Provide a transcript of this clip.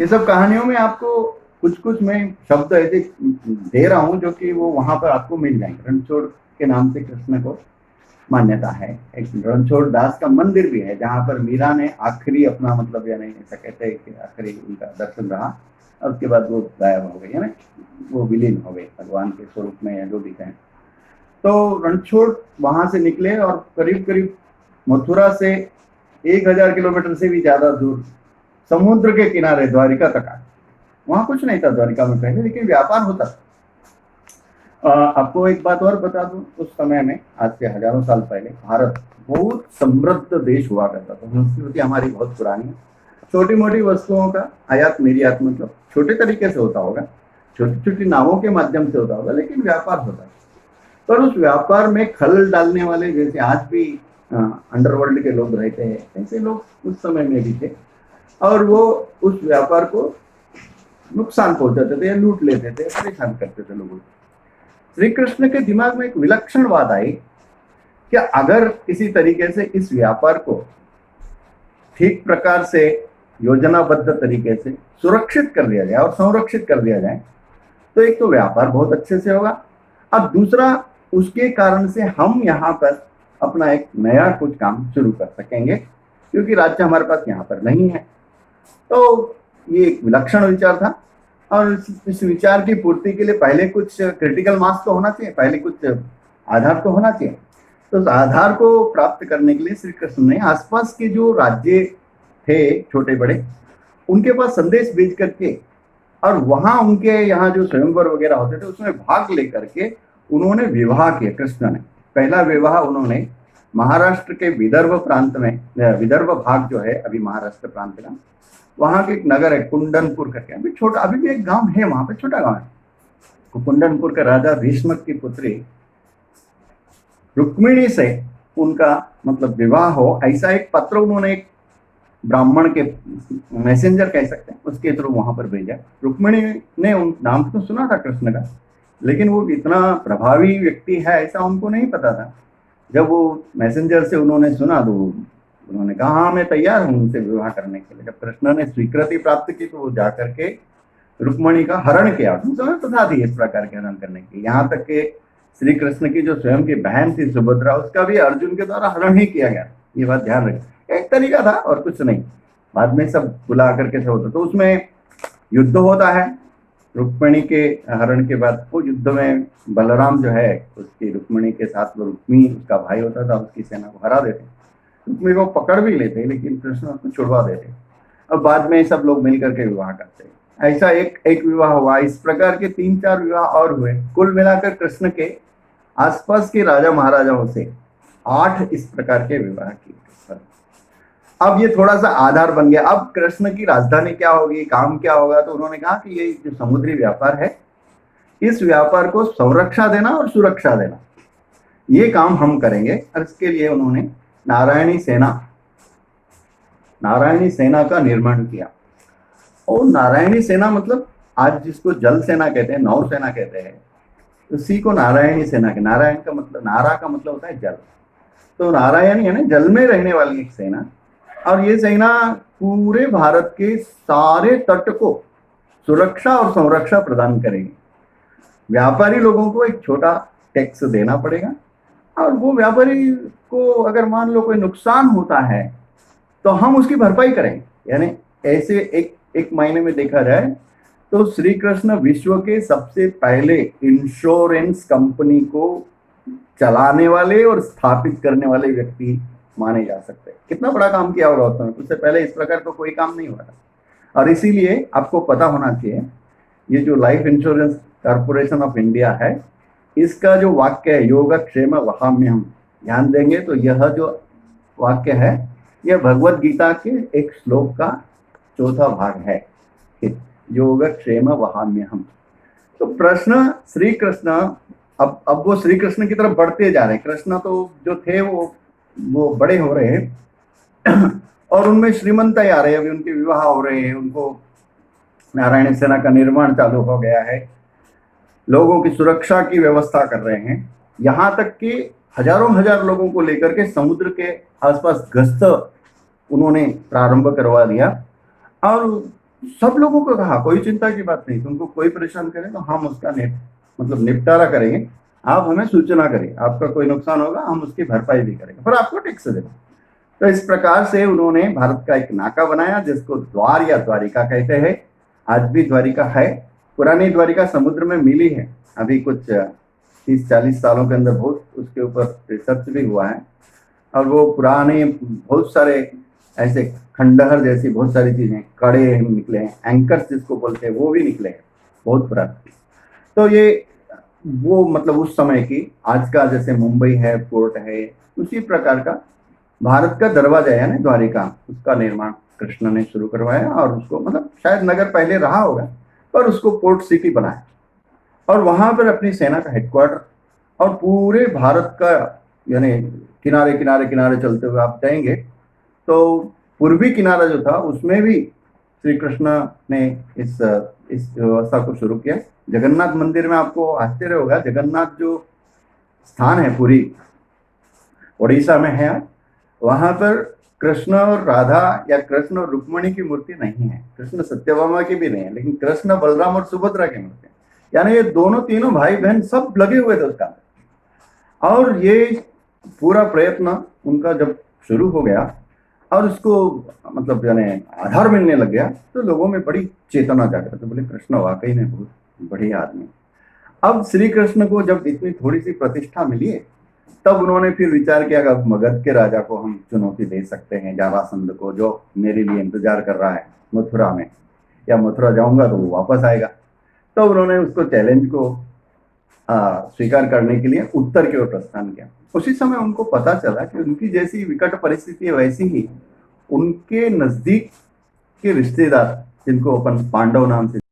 ये सब कहानियों में आपको कुछ कुछ मैं शब्द ऐसे दे रहा हूँ जो कि वो वहां पर आपको मिल जाएंगे। रणछोड़ के नाम से कृष्ण को मान्यता है। एक रणछोड़ दास का मंदिर भी है जहां पर मीरा ने आखिरी अपना मतलब यानी ऐसा कहते हैं कि आखिरी उनका दर्शन रहा और उसके बाद वो गायब हो गई है ना, वो विलीन हो गए भगवान के स्वरूप में या जो भी कहें। तो रणछोड़ वहां से निकले और करीब करीब मथुरा से 1000 किलोमीटर से भी ज्यादा दूर समुद्र के किनारे द्वारिका तक आए। वहां कुछ नहीं था द्वारिका में पहले, लेकिन व्यापार होता था। आपको एक बात और बता दूं, उस समय में आज से हजारों साल पहले भारत बहुत समृद्ध देश हुआ करता था। संस्कृति हमारी बहुत पुरानी है। छोटी मोटी वस्तुओं का आयात निर्यात मतलब छोटे तरीके से होता होगा, छोटी छोटी नावों के माध्यम से होता होगा, लेकिन व्यापार होता है। पर उस व्यापार में खलल डालने वाले, जैसे आज भी अंडरवर्ल्ड के लोग रहते हैं, ऐसे लोग उस समय में भी थे और वो उस व्यापार को नुकसान पहुंचाते थे या लूट लेते थे, परेशान करते थे लोगों को। श्री कृष्ण के दिमाग में एक विलक्षण बात आई कि अगर किसी तरीके से इस व्यापार को ठीक प्रकार से योजनाबद्ध तरीके से सुरक्षित कर दिया जाए और संरक्षित कर दिया जाए तो एक तो व्यापार बहुत अच्छे से होगा और दूसरा उसके कारण से हम यहाँ पर अपना एक नया कुछ काम शुरू कर सकेंगे, क्योंकि राज्य हमारे पास यहाँ पर नहीं है। तो ये एक विलक्षण विचार था और इस विचार की पूर्ति के लिए पहले कुछ क्रिटिकल मास तो होना चाहिए, पहले कुछ आधार तो होना चाहिए। तो उस आधार को प्राप्त करने के लिए श्री कृष्ण ने आसपास के जो राज्य थे छोटे बड़े, उनके पास संदेश भेज करके और वहां उनके यहाँ जो स्वयंवर वगैरह होते थे उसमें भाग लेकर के उन्होंने विवाह किया। कृष्ण ने पहला विवाह उन्होंने महाराष्ट्र के विदर्भ प्रांत में, विदर्भ भाग जो है अभी महाराष्ट्र प्रांत का, वहां के एक नगर है कुंडनपुर करके, अभी छोटा, अभी भी एक गांव है वहां पे, छोटा गांव है। कुंडनपुर का राजा भीष्मक की पुत्री रुक्मिणी से उनका मतलब विवाह हो, ऐसा एक पत्र उन्होंने एक ब्राह्मण के मैसेंजर कह सकते हैं उसके थ्रू वहां पर भेजा। रुक्मिणी ने उन नाम तो सुना था कृष्ण का, लेकिन वो इतना प्रभावी व्यक्ति है ऐसा उनको नहीं पता था। जब वो मैसेंजर से उन्होंने सुना तो उन्होंने कहा हाँ मैं तैयार हूँ उनसे विवाह करने के लिए। जब कृष्ण ने स्वीकृति प्राप्त की तो वो जाकर के रुक्मिणी का हरण किया। उस समय प्रथा थी इस प्रकार के हरण करने की, यहाँ तक के श्री कृष्ण की जो स्वयं की बहन थी सुभद्रा, उसका भी अर्जुन के द्वारा हरण ही किया गया। ये बात ध्यान रखें, एक तरीका था और कुछ नहीं, बाद में सब बुला करके सब होता। तो उसमें युद्ध होता है रुक्मिणी के हरण के बाद। वो युद्ध में बलराम जो है उसकी रुक्मिणी के साथ, वो रुक्मी उसका भाई होता था, उसकी सेना को हरा देते, रुक्मिणी को पकड़ भी लेते, लेकिन कृष्ण उसको छुड़वा देते और बाद में सब लोग मिलकर के विवाह करते। ऐसा एक विवाह हुआ। इस प्रकार के 3-4 विवाह और हुए। कुल मिलाकर कृष्ण के आसपास के राजा महाराजाओं से 8 इस प्रकार के विवाह किए। अब ये थोड़ा सा आधार बन गया। अब कृष्ण की राजधानी क्या होगी, काम क्या होगा, तो उन्होंने कहा कि ये जो समुद्री व्यापार है, इस व्यापार को संरक्षा देना और सुरक्षा देना, ये काम हम करेंगे। और इसके लिए उन्होंने नारायणी सेना का निर्माण किया। और नारायणी सेना मतलब आज जिसको जल सेना कहते हैं, नौ सेना कहते हैं, उसी को नारायणी सेना के, नारायण का मतलब, नारा का मतलब होता है जल, तो नारायणी है ना, जल में रहने वाली एक सेना। और ये सेना पूरे भारत के सारे तट को सुरक्षा और संरक्षा प्रदान करेगी। व्यापारी लोगों को एक छोटा टैक्स देना पड़ेगा और वो व्यापारी को अगर मान लो कोई नुकसान होता है तो हम उसकी भरपाई करेंगे। यानी ऐसे एक महीने में देखा जाए तो श्री कृष्ण विश्व के सबसे पहले इंश्योरेंस कंपनी को चलाने वाले और स्थापित करने वाले व्यक्ति माने जा सकते हैं। कितना बड़ा काम किया होगा उसने, उससे पहले इस प्रकार तो कोई काम नहीं हुआ था। और इसीलिए आपको पता होना चाहिए, ये जो life insurance corporation of India है, इसका जो वाक्य है योगक्षेम वहाम्यहम्, ध्यान देंगे तो यह जो वाक्य है यह भगवत गीता के एक श्लोक का 4था भाग है, योगक्षेम वहाम्यहम्। तो प्रश्न श्री कृष्ण, अब वो श्री कृष्ण की तरफ बढ़ते जा रहे हैं। कृष्ण तो जो थे वो बड़े हो रहे हैं और उनमें श्रीमंताई आ रही है, अभी उनके विवाह हो रहे हैं, उनको नारायण सेना का निर्माण चालू हो गया है, लोगों की सुरक्षा की व्यवस्था कर रहे हैं। यहाँ तक कि हजारों हजार लोगों को लेकर के समुद्र के आसपास गश्त उन्होंने प्रारंभ करवा दिया और सब लोगों को कहा कोई चिंता की बात नहीं, तुमको कोई परेशान करे तो हम उसका मतलब निपटारा करेंगे, आप हमें सूचना करें, आपका कोई नुकसान होगा हम उसकी भरपाई भी करेंगे, पर आपको टैक्स देना। तो इस प्रकार से उन्होंने भारत का एक नाका बनाया जिसको द्वार या द्वारिका कहते हैं। आज भी द्वारिका है। पुरानी द्वारिका समुद्र में मिली है, अभी कुछ 30-40 सालों के अंदर बहुत उसके ऊपर रिसर्च भी हुआ है, और वो पुराने बहुत सारे ऐसे खंडहर जैसी बहुत सारी चीजें, कड़े निकले हैं, एंकर्स जिसको बोलते हैं वो भी निकले हैं, बहुत पुराने। तो ये वो मतलब उस समय की, आज का जैसे मुंबई है, पोर्ट है, उसी प्रकार का भारत का दरवाजा है ना द्वारिका, उसका निर्माण कृष्ण ने शुरू करवाया, और उसको मतलब शायद नगर पहले रहा होगा पर उसको पोर्ट सिटी बनाया, और वहां पर अपनी सेना का हेडक्वार्टर, और पूरे भारत का यानी किनारे किनारे किनारे चलते हुए आप जाएंगे तो पूर्वी किनारा जो था उसमें भी श्री कृष्ण ने इस व्यवस्था को शुरू किया। जगन्नाथ मंदिर में आपको आश्चर्य होगा, जगन्नाथ जो स्थान है पूरी उड़ीसा में है, वहां पर कृष्ण और राधा या कृष्ण और रुक्मणी की मूर्ति नहीं है, कृष्ण सत्यभामा की भी नहीं है, लेकिन कृष्ण बलराम और सुभद्रा की मूर्ति है। यानी ये दोनों तीनों भाई बहन सब लगे हुए थे उसका। और ये पूरा प्रयत्न उनका जब शुरू हो गया और उसको मतलब यानी आधार मिलने लग गया, तो लोगों में बड़ी चेतना जागृत, तो बोले कृष्ण वाकई में बहुत बढ़िया आदमी। अब श्री कृष्ण को जब इतनी थोड़ी सी प्रतिष्ठा मिली है, तब उन्होंने फिर विचार किया कि अब मगध के राजा को हम चुनौती दे सकते हैं, जरासंध को, जो मेरे लिए इंतजार कर रहा है मथुरा में, या मथुरा जाऊंगा तो वो वापस आएगा। तो उन्होंने उसको चैलेंज को स्वीकार करने के लिए उत्तर की ओर प्रस्थान किया। उसी समय उनको पता चला कि उनकी जैसी विकट परिस्थिति है वैसी ही उनके नजदीक के रिश्तेदार, जिनको अपन पांडव नाम से